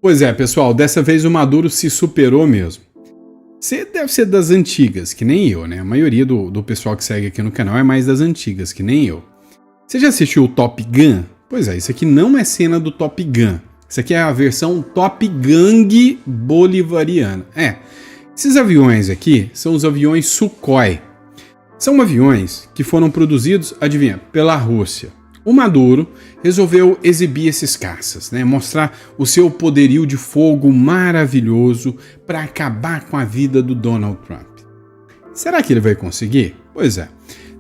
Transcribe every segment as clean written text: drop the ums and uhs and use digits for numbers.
Pois é, pessoal, dessa vez o Maduro se superou mesmo. Você deve ser das antigas, que nem eu, né? A maioria do pessoal que segue aqui no canal é mais das antigas, que nem eu. Você já assistiu o Top Gun? Pois é, isso aqui não é cena do Top Gun. Isso aqui é a versão Top Gang bolivariana. Esses aviões aqui são os aviões Sukhoi. São aviões que foram produzidos, adivinha, pela Rússia. O Maduro resolveu exibir esses caças, né? Mostrar o seu poderio de fogo maravilhoso para acabar com a vida do Donald Trump. Será que ele vai conseguir? Pois é.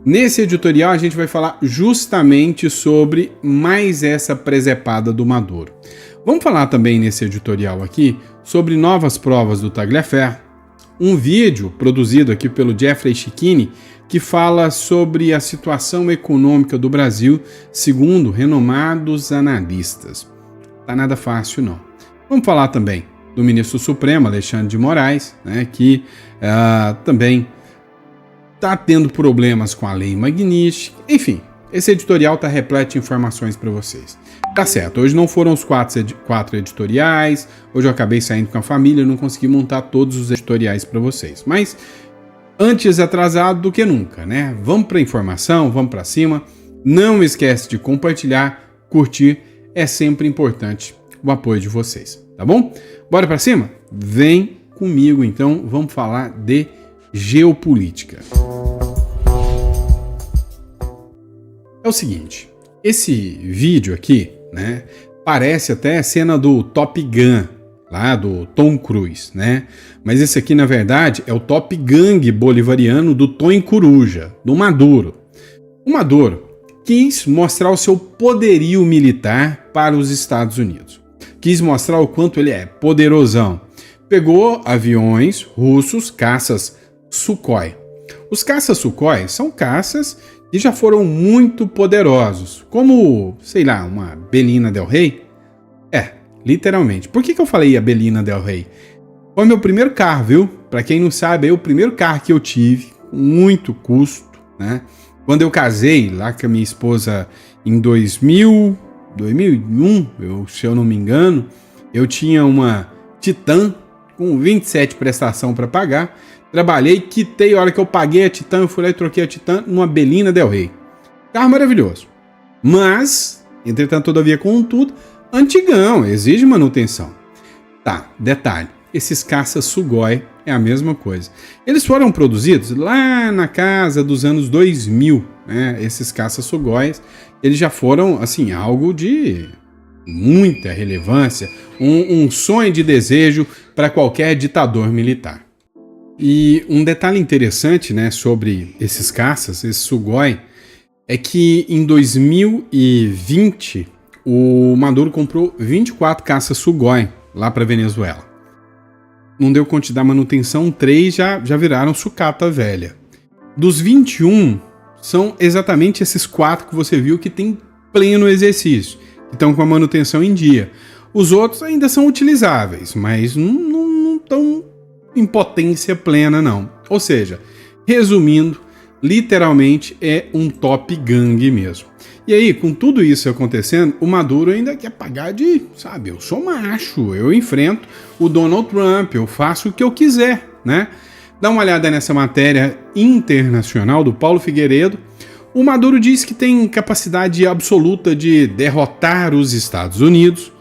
Nesse editorial a gente vai falar justamente sobre mais essa presepada do Maduro. Vamos falar também nesse editorial aqui sobre novas provas do Tagliaferro, um vídeo produzido aqui pelo Jeffrey Cicchini que fala sobre a situação econômica do Brasil segundo renomados analistas. Tá nada fácil não. Vamos falar também do ministro Supremo, Alexandre de Moraes, né, que também está tendo problemas com a lei Magnitsky. Enfim, esse editorial está repleto de informações para vocês. Tá certo, hoje não foram os quatro editoriais, hoje eu acabei saindo com a família, não consegui montar todos os editoriais para vocês, mas antes atrasado do que nunca, né? Vamos para a informação, vamos para cima. Não esquece de compartilhar, curtir, é sempre importante o apoio de vocês, tá bom? Bora para cima? Vem comigo então, vamos falar de geopolítica. É o seguinte, esse vídeo aqui, né, parece até a cena do Top Gun, lá do Tom Cruise, né? Mas esse aqui, na verdade, é o Top Gang bolivariano do Tom Coruja, do Maduro. O Maduro quis mostrar o seu poderio militar para os Estados Unidos. Quis mostrar o quanto ele é poderosão. Pegou aviões russos, caças Sukhoi. Os caças Sukhoi são caças que já foram muito poderosos, como, sei lá, uma Belina Del Rey. Literalmente. Por que eu falei a Belina Del Rey? Foi meu primeiro carro, viu? Pra quem não sabe, é o primeiro carro que eu tive, com muito custo, né? Quando eu casei lá com a minha esposa em 2001, se eu não me engano, eu tinha uma Titan com 27 prestação para pagar. Trabalhei, quitei, a hora que eu paguei a Titan, eu fui lá e troquei a Titan numa Belina Del Rey. Carro maravilhoso. Mas, entretanto, todavia, contudo, antigão, exige manutenção. Tá, detalhe, esses caças Sukhoi é a mesma coisa. Eles foram produzidos lá na casa dos anos 2000, né? Esses caças Sukhoi, eles já foram, assim, algo de muita relevância, um sonho de desejo para qualquer ditador militar. E um detalhe interessante, né, sobre esses caças, esses Sukhoi, é que em 2020 o Maduro comprou 24 caças Sukhoi lá para Venezuela. Não deu conta de dar manutenção, 3 já viraram sucata velha. Dos 21, são exatamente esses 4 que você viu que tem pleno exercício, que estão com a manutenção em dia. Os outros ainda são utilizáveis, mas não estão em potência plena não. Ou seja, resumindo, literalmente é um Top Gang mesmo. E aí, com tudo isso acontecendo, o Maduro ainda quer pagar de, sabe, eu sou macho, eu enfrento o Donald Trump, eu faço o que eu quiser, né? Dá uma olhada nessa matéria internacional do Paulo Figueiredo. O Maduro diz que tem capacidade absoluta de derrotar os Estados Unidos.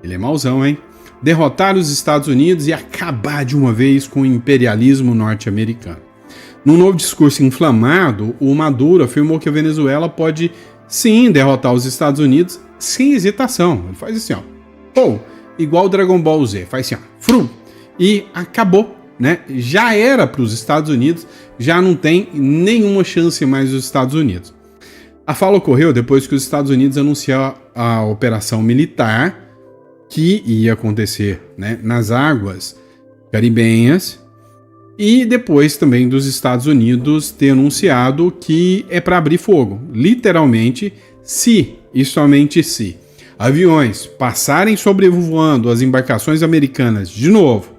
Ele é mauzão, hein? Derrotar os Estados Unidos e acabar de uma vez com o imperialismo norte-americano. Num novo discurso inflamado, o Maduro afirmou que a Venezuela pode sim derrotar os Estados Unidos sem hesitação. Ele faz assim, ó, igual o Dragon Ball Z, faz assim, ó, frum, e acabou, né? Já era para os Estados Unidos, já não tem nenhuma chance mais dos Estados Unidos. A fala ocorreu depois que os Estados Unidos anunciaram a operação militar que ia acontecer, né, nas águas caribenhas, e depois também dos Estados Unidos ter anunciado que é para abrir fogo. Literalmente, se e somente se aviões passarem sobrevoando as embarcações americanas de novo,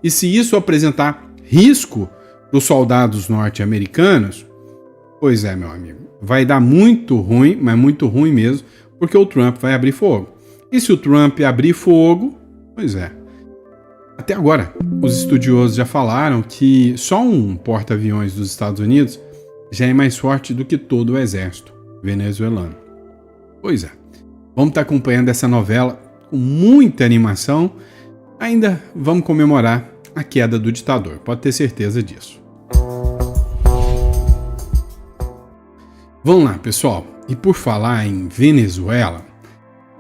e se isso apresentar risco para os soldados norte-americanos, pois é, meu amigo, vai dar muito ruim, mas muito ruim mesmo, porque o Trump vai abrir fogo. E se o Trump abrir fogo, Pois é. Até agora, os estudiosos já falaram que só um porta-aviões dos Estados Unidos já é mais forte do que todo o exército venezuelano. Pois é. Vamos estar acompanhando essa novela com muita animação. Ainda vamos comemorar a queda do ditador, pode ter certeza disso. Vamos lá, pessoal. E por falar em Venezuela,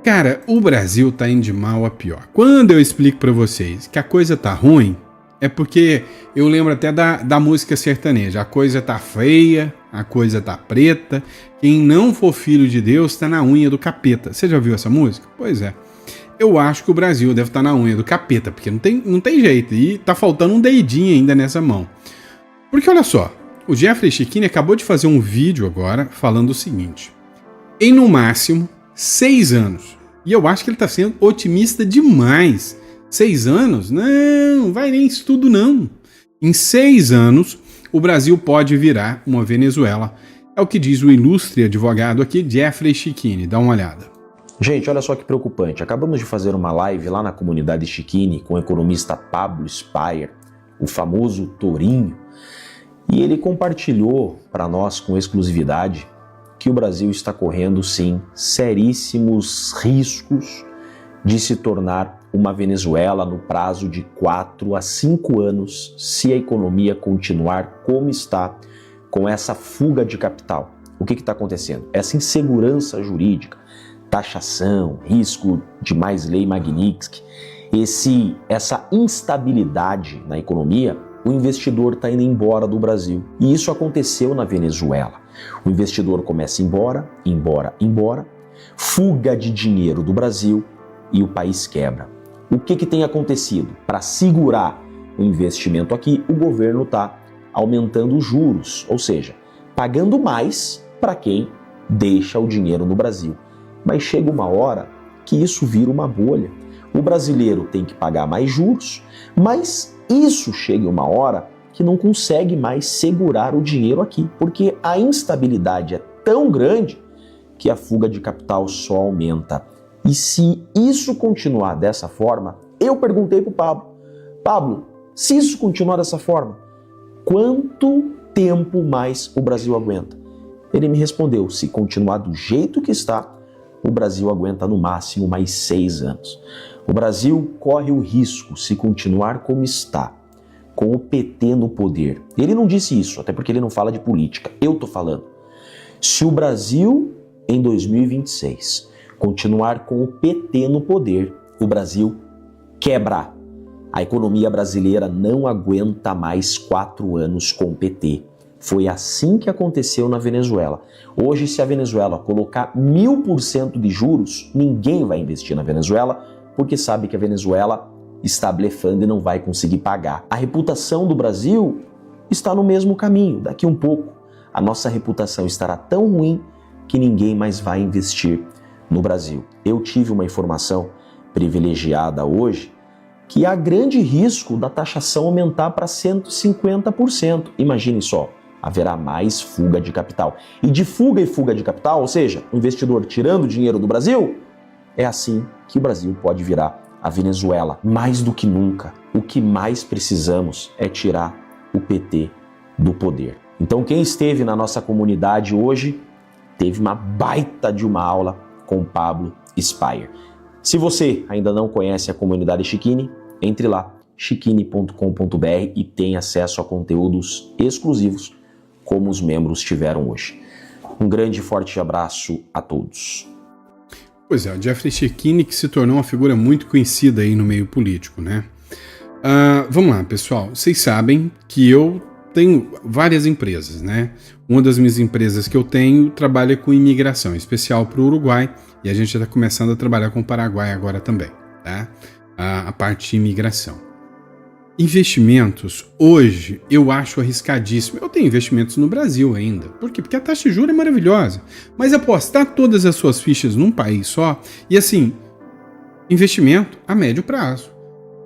cara, o Brasil tá indo de mal a pior. Quando eu explico pra vocês que a coisa tá ruim, é porque eu lembro até da música sertaneja. A coisa tá feia, a coisa tá preta. Quem não for filho de Deus tá na unha do capeta. Você já ouviu essa música? Pois é. Eu acho que o Brasil deve estar na unha do capeta, porque não tem jeito. E tá faltando um dedinho ainda nessa mão. Porque olha só, o Jeffrey Chechini acabou de fazer um vídeo agora falando o seguinte. Em no máximo 6 anos. E eu acho que ele tá sendo otimista demais. 6 anos? Não vai nem isso tudo não. Em 6 anos, o Brasil pode virar uma Venezuela. É o que diz o ilustre advogado aqui, Jeffrey Chechini. Dá uma olhada. Gente, olha só que preocupante. Acabamos de fazer uma live lá na comunidade Chechini com o economista Pablo Spyer, o famoso Tourinho, e ele compartilhou para nós com exclusividade que o Brasil está correndo, sim, seríssimos riscos de se tornar uma Venezuela no prazo de 4 a 5 anos se a economia continuar como está, com essa fuga de capital. O que está acontecendo? Essa insegurança jurídica, taxação, risco de mais lei Magnitsky, essa instabilidade na economia, o investidor está indo embora do Brasil. E isso aconteceu na Venezuela. O investidor começa embora, fuga de dinheiro do Brasil e o país quebra. O que tem acontecido? Para segurar o investimento aqui, o governo está aumentando os juros, ou seja, pagando mais para quem deixa o dinheiro no Brasil. Mas chega uma hora que isso vira uma bolha. O brasileiro tem que pagar mais juros, mas isso chega uma hora que não consegue mais segurar o dinheiro aqui, porque a instabilidade é tão grande que a fuga de capital só aumenta. E se isso continuar dessa forma, eu perguntei para o Pablo, se isso continuar dessa forma, quanto tempo mais o Brasil aguenta? Ele me respondeu, se continuar do jeito que está, o Brasil aguenta no máximo mais 6 anos. O Brasil corre o risco, se continuar como está, com o PT no poder. Ele não disse isso, até porque ele não fala de política. Eu tô falando. Se o Brasil, em 2026, continuar com o PT no poder, o Brasil quebra. A economia brasileira não aguenta mais 4 anos com o PT. Foi assim que aconteceu na Venezuela. Hoje, se a Venezuela colocar 1000% de juros, ninguém vai investir na Venezuela, porque sabe que a Venezuela está blefando e não vai conseguir pagar. A reputação do Brasil está no mesmo caminho. Daqui um pouco, a nossa reputação estará tão ruim que ninguém mais vai investir no Brasil. Eu tive uma informação privilegiada hoje que há grande risco da taxação aumentar para 150%. Imagine só, haverá mais fuga de capital. E de fuga e fuga de capital, ou seja, o investidor tirando dinheiro do Brasil, é assim que o Brasil pode virar a Venezuela. Mais do que nunca, o que mais precisamos é tirar o PT do poder. Então quem esteve na nossa comunidade hoje teve uma baita de uma aula com o Pablo Spyer. Se você ainda não conhece a comunidade Chechini, entre lá, chechini.com.br e tenha acesso a conteúdos exclusivos como os membros tiveram hoje. Um grande e forte abraço a todos. Pois é, o Jeffrey Chechini que se tornou uma figura muito conhecida aí no meio político, né? Vamos lá, pessoal. Vocês sabem que eu tenho várias empresas, né? Uma das minhas empresas que eu tenho trabalha com imigração, em especial para o Uruguai, e a gente está começando a trabalhar com o Paraguai agora também, tá? A parte de imigração. Investimentos, hoje, eu acho arriscadíssimo. Eu tenho investimentos no Brasil ainda. Por quê? Porque a taxa de juros é maravilhosa. Mas apostar todas as suas fichas num país só, e assim, investimento a médio prazo.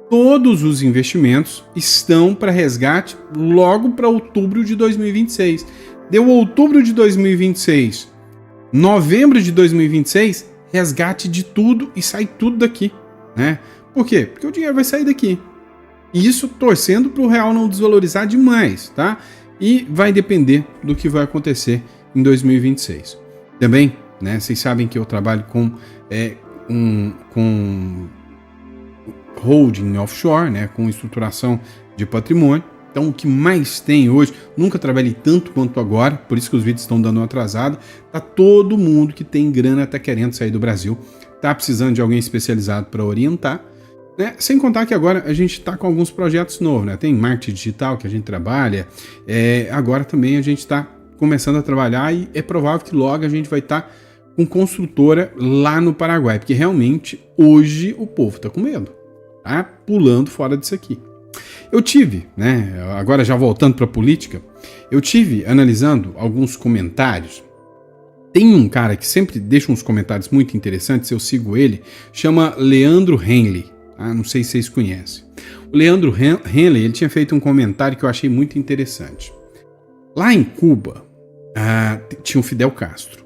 Todos os investimentos estão para resgate logo para outubro de 2026. Deu outubro de 2026, novembro de 2026, resgate de tudo e sai tudo daqui, né? Por quê? Porque o dinheiro vai sair daqui. E isso torcendo para o real não desvalorizar demais, tá? E vai depender do que vai acontecer em 2026. Também, né? Vocês sabem que eu trabalho com holding offshore, né? Com estruturação de patrimônio. Então, o que mais tem hoje, nunca trabalhei tanto quanto agora, por isso que os vídeos estão dando um atrasado. Tá todo mundo que tem grana tá querendo sair do Brasil, tá precisando de alguém especializado para orientar. Né? Sem contar que agora a gente está com alguns projetos novos, né? Tem marketing digital que a gente trabalha, agora também a gente está começando a trabalhar e é provável que logo a gente vai estar com construtora lá no Paraguai, porque realmente hoje o povo está com medo, tá pulando fora disso aqui. Eu tive, né? Agora já voltando para a política, eu tive analisando alguns comentários. Tem um cara que sempre deixa uns comentários muito interessantes, eu sigo ele, chama Leandro Henley. Não sei se vocês conhecem. O Leandro Henley, ele tinha feito um comentário que eu achei muito interessante. Lá em Cuba, tinha o Fidel Castro.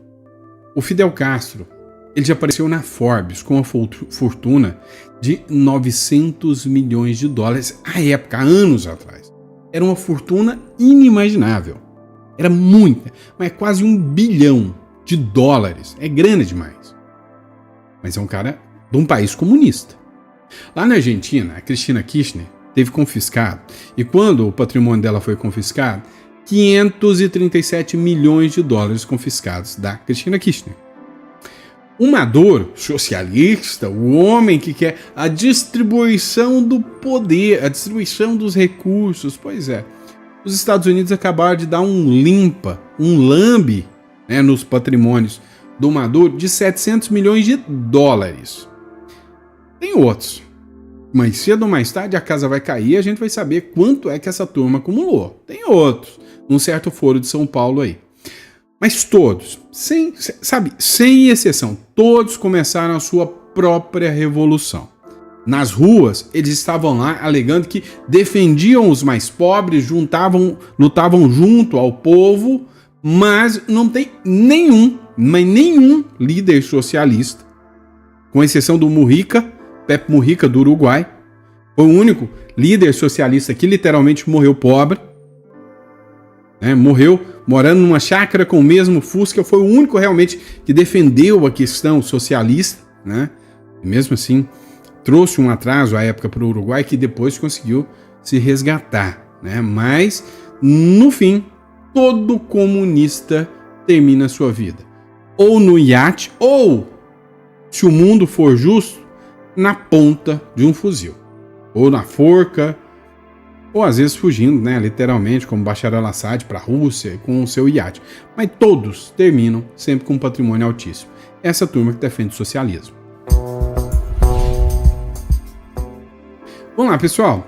O Fidel Castro, ele já apareceu na Forbes com uma fortuna de 900 milhões de dólares à época, há anos atrás. Era uma fortuna inimaginável. Era muita, mas é quase 1 bilhão de dólares. É grande demais. Mas é um cara de um país comunista. Lá na Argentina, a Cristina Kirchner teve confiscado, e quando o patrimônio dela foi confiscado, 537 milhões de dólares confiscados da Cristina Kirchner. O Maduro, socialista, o homem que quer a distribuição do poder, a distribuição dos recursos, pois é, os Estados Unidos acabaram de dar um lambe, né, nos patrimônios do Maduro de 700 milhões de dólares. Tem outros, mas cedo ou mais tarde a casa vai cair e a gente vai saber quanto é que essa turma acumulou. Tem outros, num certo foro de São Paulo aí. Mas todos, sem exceção, todos começaram a sua própria revolução. Nas ruas, eles estavam lá alegando que defendiam os mais pobres, lutavam junto ao povo, mas não tem nenhum líder socialista, com exceção do Pepe Mujica, do Uruguai, foi o único líder socialista que literalmente morreu pobre, né? Morreu morando numa chácara com o mesmo Fusca, foi o único realmente que defendeu a questão socialista, né? E mesmo assim trouxe um atraso à época para o Uruguai que depois conseguiu se resgatar, né? Mas no fim, todo comunista termina a sua vida ou no iate ou, se o mundo for justo, na ponta de um fuzil, ou na forca, ou às vezes fugindo, né, literalmente, como Bashar al-Assad para a Rússia com o seu iate. Mas todos terminam sempre com um patrimônio altíssimo. Essa turma que defende o socialismo. Vamos lá, pessoal.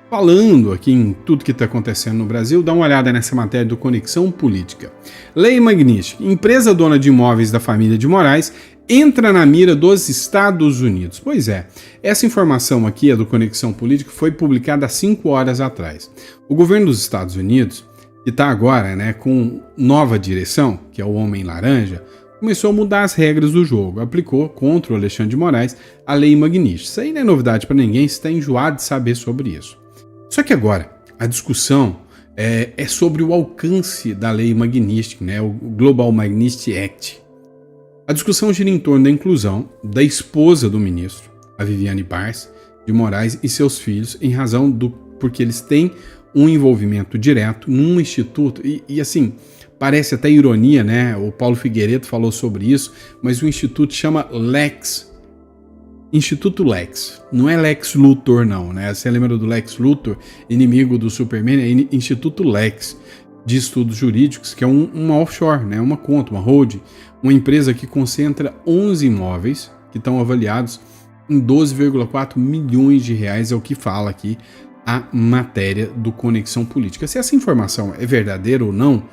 Falando aqui em tudo que está acontecendo no Brasil, dá uma olhada nessa matéria do Conexão Política. Lei Magnitsky, empresa dona de imóveis da família de Moraes, entra na mira dos Estados Unidos. Pois é, essa informação aqui, a do Conexão Política, foi publicada há 5 horas atrás. O governo dos Estados Unidos, que está agora, né, com nova direção, que é o Homem Laranja, começou a mudar as regras do jogo, aplicou contra o Alexandre de Moraes a Lei Magnitsky. Isso aí não é novidade para ninguém, você está enjoado de saber sobre isso. Só que agora, a discussão é sobre o alcance da Lei Magnitsky, né, o Global Magnitsky Act. A discussão gira em torno da inclusão da esposa do ministro, a Viviane Barrs de Moraes, e seus filhos, em razão porque eles têm um envolvimento direto num instituto, e assim, parece até ironia, né? O Paulo Figueiredo falou sobre isso, mas o instituto chama Instituto Lex, não é Lex Luthor não, né? Você lembra do Lex Luthor, inimigo do Superman? É Instituto Lex, de estudos jurídicos, que é uma offshore, né? Uma conta, uma holding, uma empresa que concentra 11 imóveis que estão avaliados em 12,4 milhões de reais, é o que fala aqui a matéria do Conexão Política. Se essa informação é verdadeira ou não,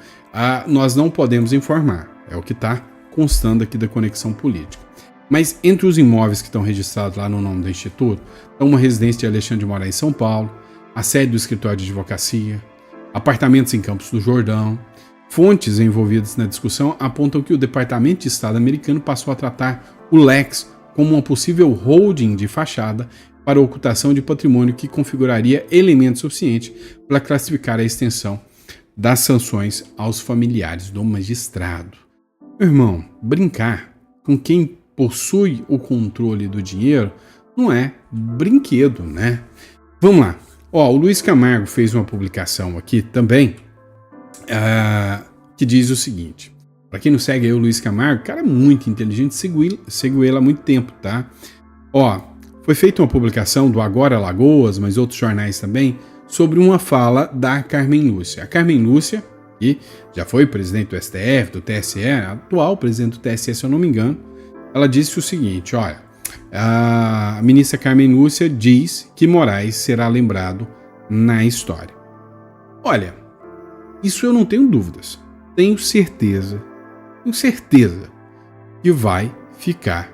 nós não podemos informar, é o que está constando aqui da Conexão Política. Mas entre os imóveis que estão registrados lá no nome do Instituto, estão uma residência de Alexandre de Moraes em São Paulo, a sede do escritório de advocacia, apartamentos em Campos do Jordão. Fontes envolvidas na discussão apontam que o Departamento de Estado americano passou a tratar o Lex como uma possível holding de fachada para ocultação de patrimônio que configuraria elemento suficiente para classificar a extensão das sanções aos familiares do magistrado. Meu irmão, brincar com quem possui o controle do dinheiro não é brinquedo, né? Vamos lá. Ó, o Luiz Camargo fez uma publicação aqui também que diz o seguinte. Para quem não segue aí o Luiz Camargo, cara muito inteligente, sigo ele há muito tempo, tá? Ó, foi feita uma publicação do Agora Lagoas, mas outros jornais também, sobre uma fala da Carmen Lúcia. A Carmen Lúcia, que já foi presidente do STF, do TSE, atual presidente do TSE, se eu não me engano, ela disse o seguinte, olha, a ministra Carmen Lúcia diz que Moraes será lembrado na história. Olha, isso eu não tenho dúvidas. Tenho certeza que vai ficar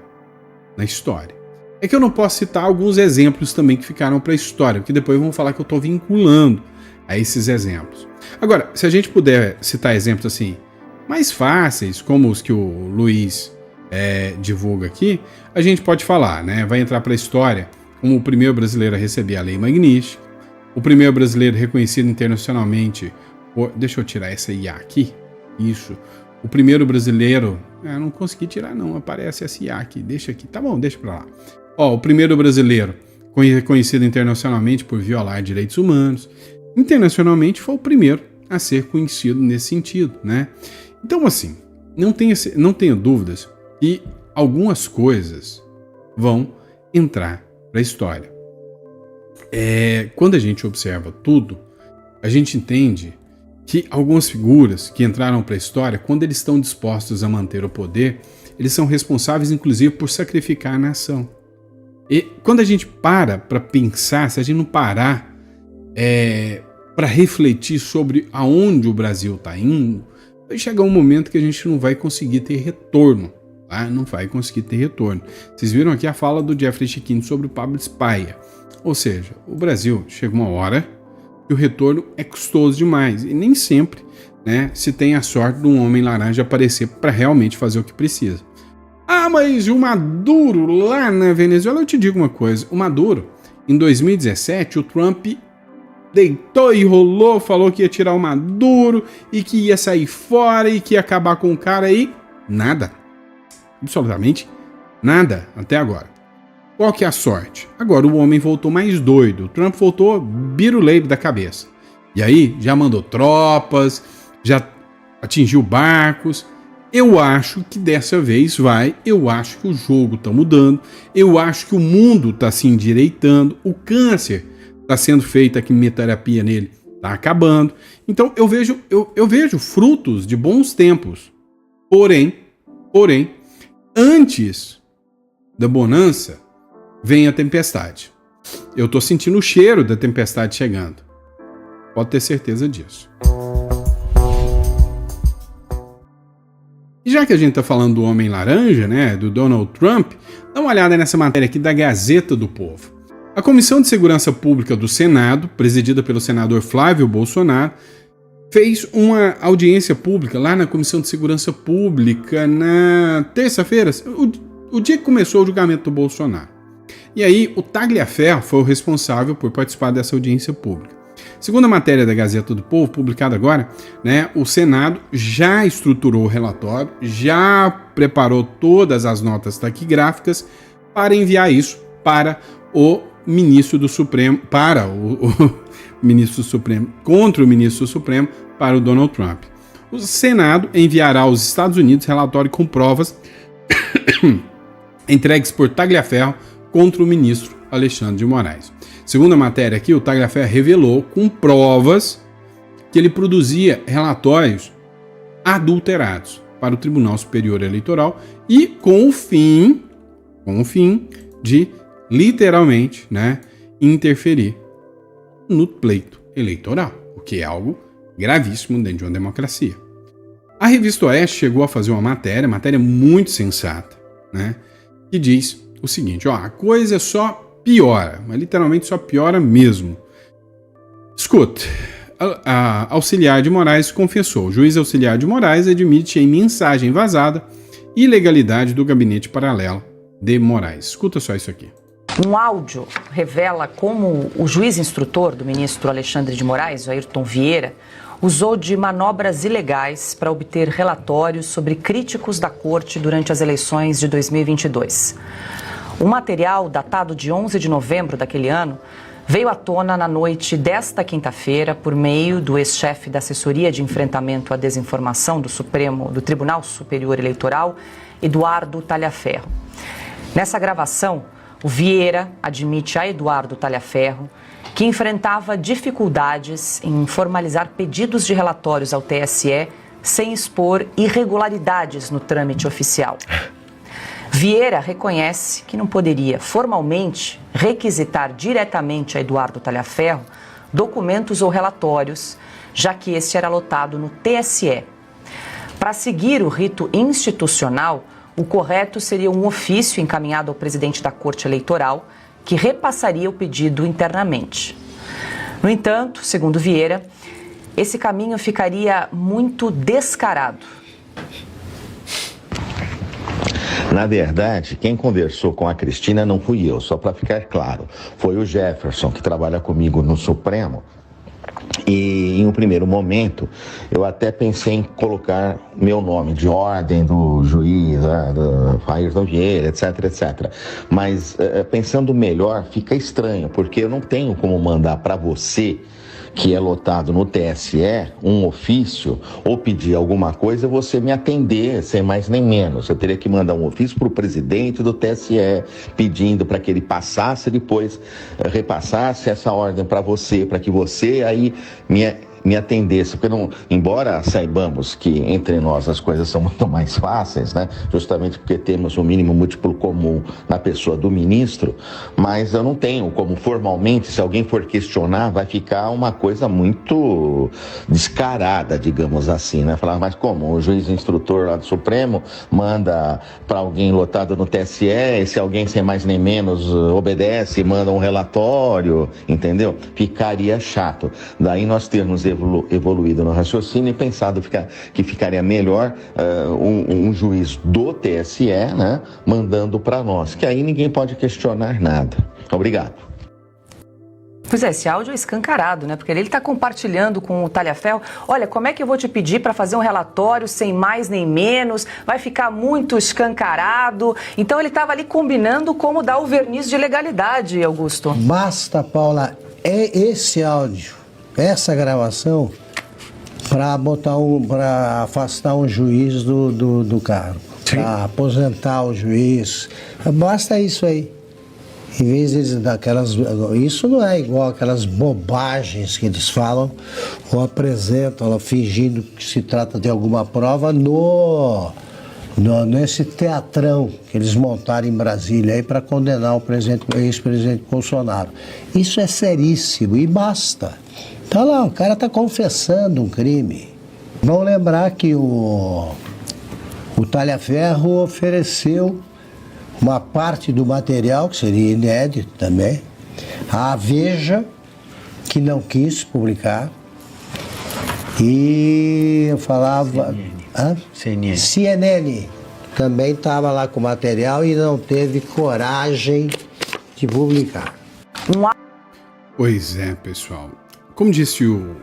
na história. É que eu não posso citar alguns exemplos também que ficaram para a história, porque depois vão falar que eu estou vinculando a esses exemplos. Agora, se a gente puder citar exemplos assim mais fáceis, como os que o Luiz divulga aqui, a gente pode falar, né? Vai entrar para a história como o primeiro brasileiro a receber a Lei Magnífica, o primeiro brasileiro reconhecido internacionalmente deixa eu tirar essa IA aqui. Isso. O primeiro brasileiro... não consegui tirar não, aparece essa IA aqui. Deixa aqui. Tá bom, deixa pra lá. Ó, o primeiro brasileiro reconhecido internacionalmente por violar direitos humanos. Internacionalmente foi o primeiro a ser conhecido nesse sentido, né? Então, assim, não tenha dúvidas que algumas coisas vão entrar pra história. Quando a gente observa tudo, a gente entende que algumas figuras que entraram para a história, quando eles estão dispostos a manter o poder, eles são responsáveis, inclusive, por sacrificar a nação. E quando a gente para pensar, se a gente não parar para refletir sobre aonde o Brasil está indo, vai chegar um momento que a gente não vai conseguir ter retorno. Tá? Não vai conseguir ter retorno. Vocês viram aqui a fala do Jeffrey Chiquini sobre o Pablo Spaia. Ou seja, o Brasil chega uma hora que o retorno é custoso demais e nem sempre, né, se tem a sorte de um homem laranja aparecer para realmente fazer o que precisa. Ah, mas o Maduro lá na Venezuela, eu te digo uma coisa, o Maduro, em 2017, o Trump deitou e rolou, falou que ia tirar o Maduro e que ia sair fora e que ia acabar com o cara aí, nada, absolutamente nada até agora. Qual que é a sorte? Agora o homem voltou mais doido. O Trump voltou biruleibe da cabeça. E aí já mandou tropas, já atingiu barcos. Eu acho que dessa vez vai. Eu acho que o jogo está mudando. Eu acho que o mundo está se endireitando. O câncer está sendo feito, a quimioterapia nele está acabando. Então eu vejo frutos de bons tempos. Porém, antes da bonança, vem a tempestade. Eu tô sentindo o cheiro da tempestade chegando. Pode ter certeza disso. E já que a gente tá falando do Homem Laranja, né, do Donald Trump, dá uma olhada nessa matéria aqui da Gazeta do Povo. A Comissão de Segurança Pública do Senado, presidida pelo senador Flávio Bolsonaro, fez uma audiência pública lá na Comissão de Segurança Pública na terça-feira, o dia que começou o julgamento do Bolsonaro. E aí, o Tagliaferro foi o responsável por participar dessa audiência pública. Segundo a matéria da Gazeta do Povo, publicada agora, né, o Senado já estruturou o relatório, já preparou todas as notas taquigráficas para enviar isso para o ministro do Supremo, para o ministro do Supremo, contra o ministro do Supremo, para o Donald Trump. O Senado enviará aos Estados Unidos relatório com provas entregues por Tagliaferro contra o ministro Alexandre de Moraes. Segundo a matéria aqui, o Tagliaferro revelou com provas que ele produzia relatórios adulterados para o Tribunal Superior Eleitoral e com o fim de, literalmente, né, interferir no pleito eleitoral, o que é algo gravíssimo dentro de uma democracia. A revista Oeste chegou a fazer uma matéria muito sensata, né, que diz o seguinte, a coisa só piora, mas literalmente só piora mesmo. Escuta, a auxiliar de Moraes confessou, o juiz auxiliar de Moraes admite em mensagem vazada ilegalidade do gabinete paralelo de Moraes. Escuta só isso aqui. Um áudio revela como o juiz instrutor do ministro Alexandre de Moraes, Ayrton Vieira, usou de manobras ilegais para obter relatórios sobre críticos da corte durante as eleições de 2022. O material, datado de 11 de novembro daquele ano, veio à tona na noite desta quinta-feira por meio do ex-chefe da Assessoria de Enfrentamento à Desinformação do Tribunal Superior Eleitoral, Eduardo Talhaferro. Nessa gravação, o Vieira admite a Eduardo Talhaferro que enfrentava dificuldades em formalizar pedidos de relatórios ao TSE sem expor irregularidades no trâmite oficial. Vieira reconhece que não poderia formalmente requisitar diretamente a Eduardo Talhaferro documentos ou relatórios, já que esse era lotado no TSE. Para seguir o rito institucional, o correto seria um ofício encaminhado ao presidente da Corte Eleitoral, que repassaria o pedido internamente. No entanto, segundo Vieira, esse caminho ficaria muito descarado. Na verdade, quem conversou com a Cristina não fui eu, só para ficar claro. Foi o Jefferson, que trabalha comigo no Supremo. E em um primeiro momento, eu até pensei em colocar meu nome de ordem do juiz, do Ayrton Vieira, etc, etc. Mas pensando melhor, fica estranho, porque eu não tenho como mandar para você, que é lotado no TSE, um ofício, ou pedir alguma coisa, você me atender, sem mais nem menos. Eu teria que mandar um ofício para o presidente do TSE, pedindo para que ele passasse, depois repassasse essa ordem para você, para que você aí me atendesse, porque não, embora saibamos que entre nós as coisas são muito mais fáceis, né? Justamente porque temos um mínimo múltiplo comum na pessoa do ministro, mas eu não tenho como formalmente, se alguém for questionar, vai ficar uma coisa muito descarada, digamos assim, né? Falar, mas como? O juiz instrutor lá do Supremo manda para alguém lotado no TSE, e se alguém sem mais nem menos obedece, manda um relatório, entendeu? Ficaria chato. Daí nós termos evoluído no raciocínio e pensado que ficaria melhor um juiz do TSE, né, mandando para nós, que aí ninguém pode questionar nada. Obrigado. Pois é, esse áudio é escancarado, né? Porque ele está compartilhando com o Talhaferro. Olha, como é que eu vou te pedir para fazer um relatório sem mais nem menos? Vai ficar muito escancarado. Então ele estava ali combinando como dar o verniz de legalidade, Augusto. Basta, Paula, é esse áudio, essa gravação, para afastar um juiz do cargo, para aposentar o juiz. Basta isso aí. Em vez de daquelas. Isso não é igual aquelas bobagens que eles falam ou apresentam, ela fingindo que se trata de alguma prova nesse teatrão que eles montaram em Brasília aí para condenar o ex-presidente Bolsonaro. Isso é seríssimo e basta. Tá lá, o cara está confessando um crime. Vamos lembrar que o Talhaferro ofereceu uma parte do material, que seria inédito também, à Veja, que não quis publicar, e eu falava... CNN também estava lá com o material e não teve coragem de publicar. Pois é, pessoal. Como disse o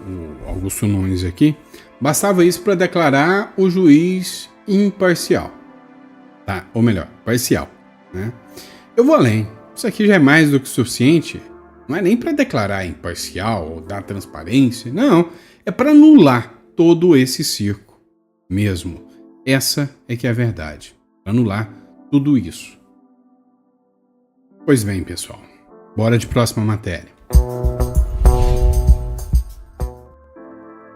Augusto Nunes aqui, bastava isso para declarar o juiz imparcial. Tá? Ou melhor, parcial. Né? Eu vou além. Isso aqui já é mais do que suficiente. Não é nem para declarar imparcial ou dar transparência. Não. É para anular todo esse circo mesmo. Essa é que é a verdade. Para anular tudo isso. Pois bem, pessoal. Bora de próxima matéria.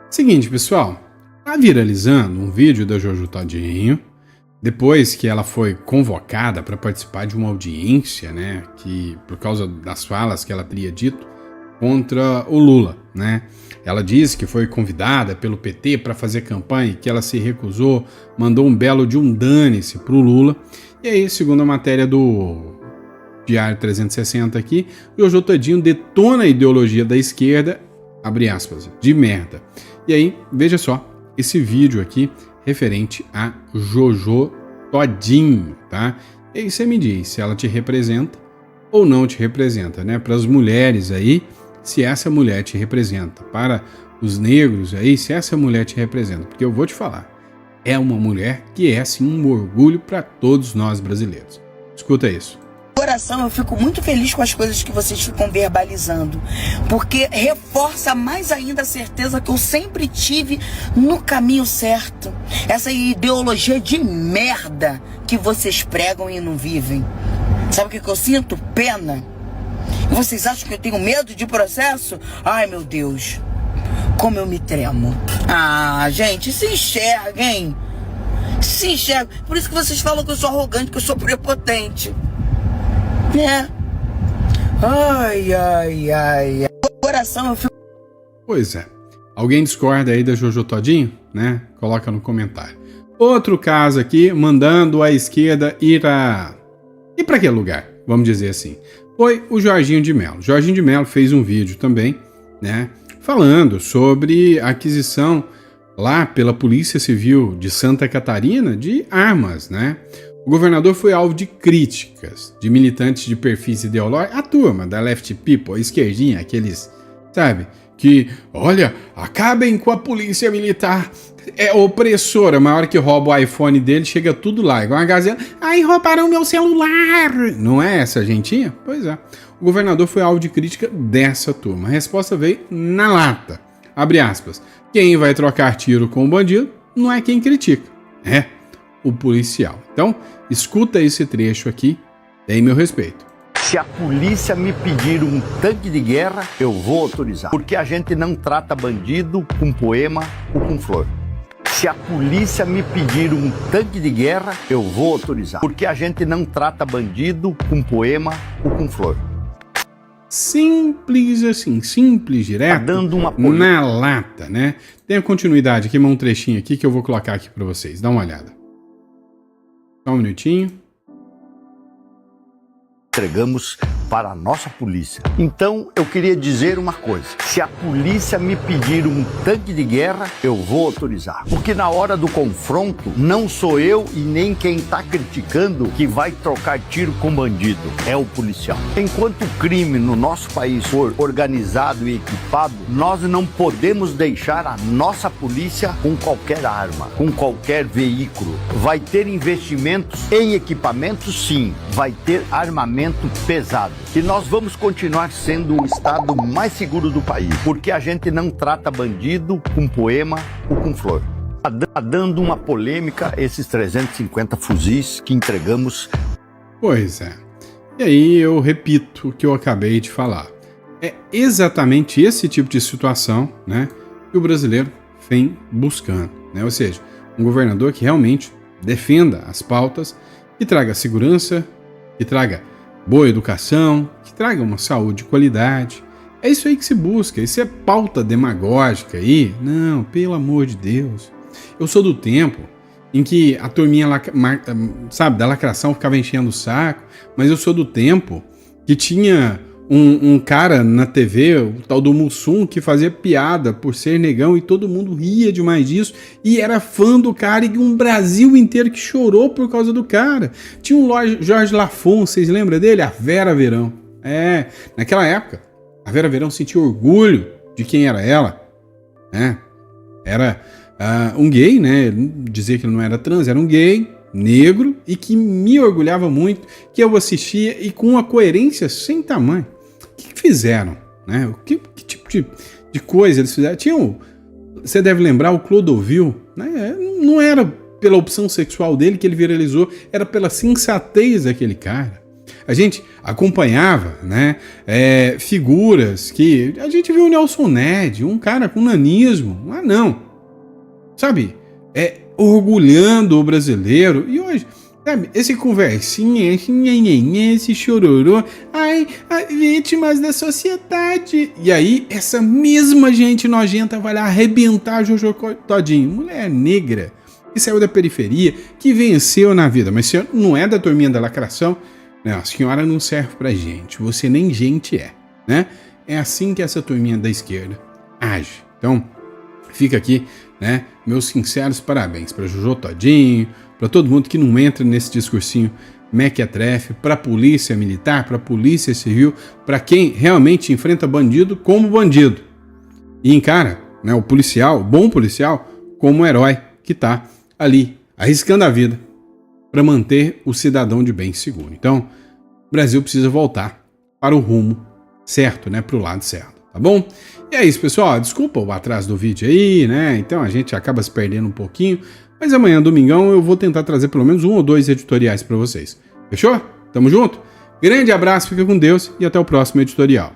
Seguinte, pessoal. Tá viralizando um vídeo da Jojo Todinho. Depois que ela foi convocada para participar de uma audiência, né, que por causa das falas que ela teria dito contra o Lula, né? Ela disse que foi convidada pelo PT para fazer campanha e que ela se recusou, mandou um belo de um dane-se pro Lula. E aí, segundo a matéria do Diário 360 aqui, o Jojo Todinho detona a ideologia da esquerda, abre aspas, de merda. E aí, veja só, esse vídeo aqui referente a Jojo Todinho, tá? E aí você me diz se ela te representa ou não te representa, né? Para as mulheres aí, se essa mulher te representa. Para os negros aí, se essa mulher te representa. Porque eu vou te falar, é uma mulher que é, assim, um orgulho para todos nós brasileiros. Escuta isso. Coração, eu fico muito feliz com as coisas que vocês ficam verbalizando, porque reforça mais ainda a certeza que eu sempre tive no caminho certo. Essa ideologia de merda que vocês pregam e não vivem. Sabe o que eu sinto? Pena. E vocês acham que eu tenho medo de processo? Ai, meu Deus, como eu me tremo. Ah, gente, se enxerguem. Se enxerguem. Por isso que vocês falam que eu sou arrogante, que eu sou prepotente. É. Ai. Coração, eu fico... Pois é. Alguém discorda aí da Jojo Todinho, né? Coloca no comentário. Outro caso aqui, mandando a esquerda ir para aquele lugar, vamos dizer assim. Foi o Jorginho de Mello. Jorginho de Mello fez um vídeo também, né? Falando sobre a aquisição lá pela Polícia Civil de Santa Catarina de armas, né? O governador foi alvo de críticas de militantes de perfis ideológicos, a turma da Left People, a esquerdinha, aqueles, sabe, que, olha, acabem com a polícia militar, é opressora, mas a hora que rouba o iPhone dele, chega tudo lá, igual uma gazela, ai, roubaram meu celular, não é essa gentinha? Pois é, o governador foi alvo de crítica dessa turma, a resposta veio na lata, abre aspas, quem vai trocar tiro com o bandido não é quem critica, é o policial. Então, escuta esse trecho aqui, tem meu respeito. Se a polícia me pedir um tanque de guerra, eu vou autorizar. Porque a gente não trata bandido com poema ou com flor. Se a polícia me pedir um tanque de guerra, eu vou autorizar. Porque a gente não trata bandido com poema ou com flor. Simples assim, simples, direto, tá dando uma na lata, né? Tem a continuidade aqui, um trechinho aqui que eu vou colocar aqui para vocês, dá uma olhada. Só um minutinho. Entregamos para a nossa polícia. Então, eu queria dizer uma coisa. Se a polícia me pedir um tanque de guerra, eu vou autorizar. Porque na hora do confronto, não sou eu e nem quem está criticando que vai trocar tiro com bandido. É o policial. Enquanto o crime no nosso país for organizado e equipado, nós não podemos deixar a nossa polícia com qualquer arma, com qualquer veículo. Vai ter investimentos em equipamentos, sim. Vai ter armamento pesado. E nós vamos continuar sendo o estado mais seguro do país, porque a gente não trata bandido com poema ou com flor. Tá dando uma polêmica esses 350 fuzis que entregamos. Pois é. E aí eu repito o que eu acabei de falar. É exatamente esse tipo de situação, né, que o brasileiro vem buscando, né? Ou seja, um governador que realmente defenda as pautas, que traga segurança, que traga boa educação, que traga uma saúde de qualidade. É isso aí que se busca, isso é pauta demagógica aí. Não, pelo amor de Deus. Eu sou do tempo em que a turminha, sabe, da lacração ficava enchendo o saco, mas eu sou do tempo que tinha um cara na TV, o tal do Mussum, que fazia piada por ser negão e todo mundo ria demais disso e era fã do cara e um Brasil inteiro que chorou por causa do cara. Tinha um Jorge Lafon, vocês lembram dele? A Vera Verão. É, naquela época, a Vera Verão sentia orgulho de quem era ela, né? Era um gay, né? Dizer que ele não era trans, era um gay, negro, e que me orgulhava muito, que eu assistia e com uma coerência sem tamanho. O que fizeram, né? Que tipo de coisa eles fizeram? Você deve lembrar o Clodovil, né? Não era pela opção sexual dele que ele viralizou, era pela sensatez daquele cara. A gente acompanhava, né, figuras que... A gente viu o Nelson Ned, um cara com nanismo, um anão, sabe? Orgulhando o brasileiro. E hoje, sabe, esse conversinha, esse chororô, ai, vítimas da sociedade. E aí, essa mesma gente nojenta vai lá arrebentar a Jojo Todinho. Mulher negra, que saiu da periferia, que venceu na vida. Mas se não é da turminha da lacração, não, a senhora não serve pra gente. Você nem gente é, né? É assim que essa turminha da esquerda age. Então, fica aqui, né, meus sinceros parabéns para Jojo Todinho, para todo mundo que não entra nesse discursinho mequetrefe, para a polícia militar, para a polícia civil, para quem realmente enfrenta bandido como bandido. E encara, né, o policial, o bom policial, como um herói que está ali arriscando a vida para manter o cidadão de bem seguro. Então, o Brasil precisa voltar para o rumo certo, né, para o lado certo, tá bom? E é isso, pessoal. Desculpa o atraso do vídeo aí, né? Então a gente acaba se perdendo um pouquinho, mas amanhã, domingão, eu vou tentar trazer pelo menos 1 ou 2 editoriais para vocês. Fechou? Tamo junto? Grande abraço, fica com Deus e até o próximo editorial.